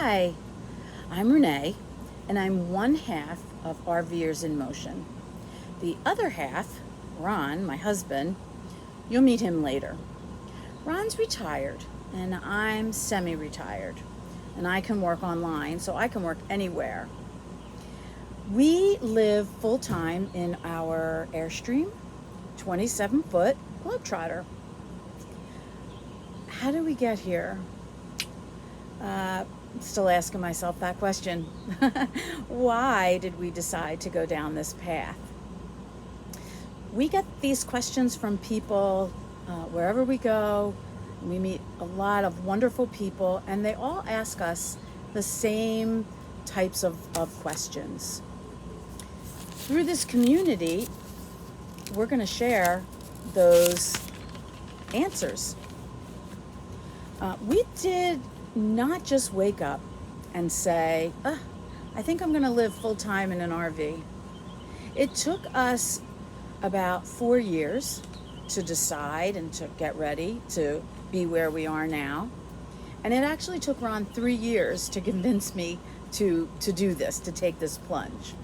Hi, I'm Renee, and I'm one half of RVers in Motion. The other half, Ron, my husband, you'll meet him later. Ron's retired, and I'm semi-retired, and I can work online, so I can work anywhere. We live full-time in our Airstream 27-foot Globetrotter. How did we get here? Still asking myself that question. Why did we decide to go down this path? We get these questions from people wherever we go. We meet a lot of wonderful people, and they all ask us the same types of questions. Through this community, we're going to share those answers. We did not just wake up and say, I think I'm going to live full-time in an RV. It took us about 4 years to decide and to get ready to be where we are now. And it actually took Ron 3 years to convince me to do this, to take this plunge.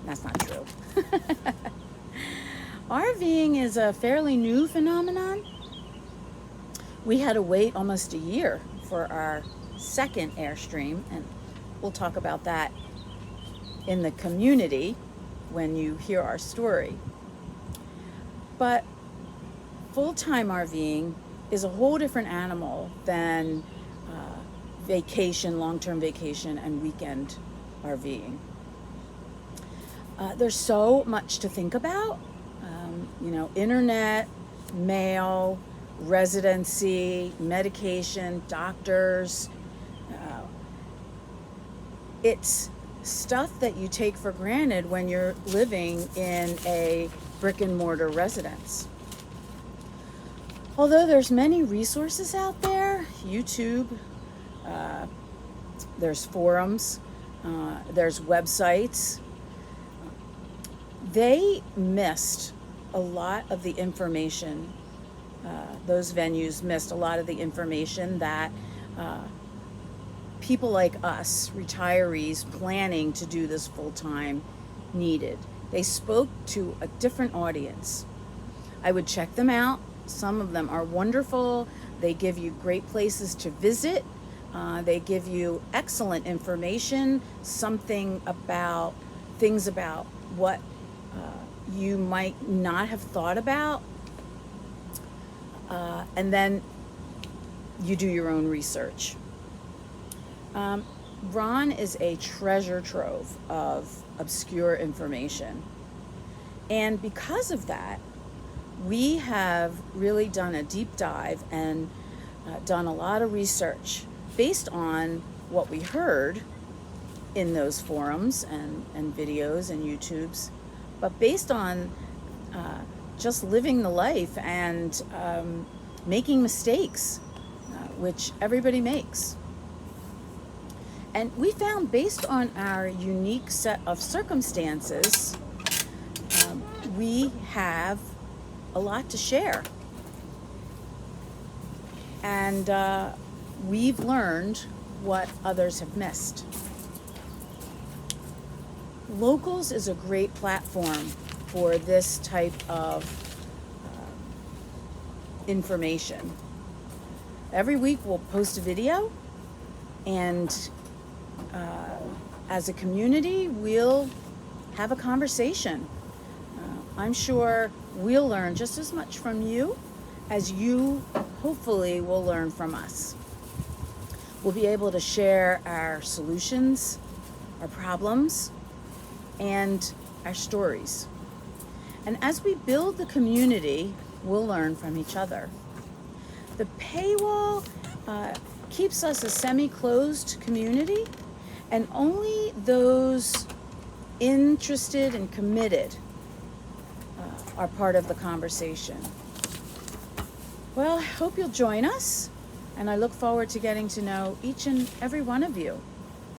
That's not true. RVing is a fairly new phenomenon. We had to wait almost a year for our second Airstream, and we'll talk about that in the community when you hear our story. But full-time RVing is a whole different animal than vacation, long-term vacation, and weekend RVing. There's so much to think about, internet, mail, residency, medication, doctors. It's stuff that you take for granted when you're living in a brick and mortar residence. Although there's many resources out there, YouTube, there's forums, there's websites, they missed a lot of the information. Those venues missed a lot of the information that people like us, retirees planning to do this full-time, needed. They spoke to a different audience. I would check them out. Some of them are wonderful. They give you great places to visit. They give you excellent information, things about what you might not have thought about. And then you do your own research. Ron is a treasure trove of obscure information. And because of that, we have really done a deep dive and done a lot of research based on what we heard in those forums and videos and YouTubes, but based on just living the life and making mistakes, which everybody makes. And we found, based on our unique set of circumstances, we have a lot to share. And we've learned what others have missed. Locals is a great platform for this type of information. Every week we'll post a video, and as a community we'll have a conversation. I'm sure we'll learn just as much from you as you hopefully will learn from us. We'll be able to share our solutions, our problems, and our stories. And as we build the community, we'll learn from each other. The paywall keeps us a semi-closed community, and only those interested and committed are part of the conversation. Well, I hope you'll join us, and I look forward to getting to know each and every one of you.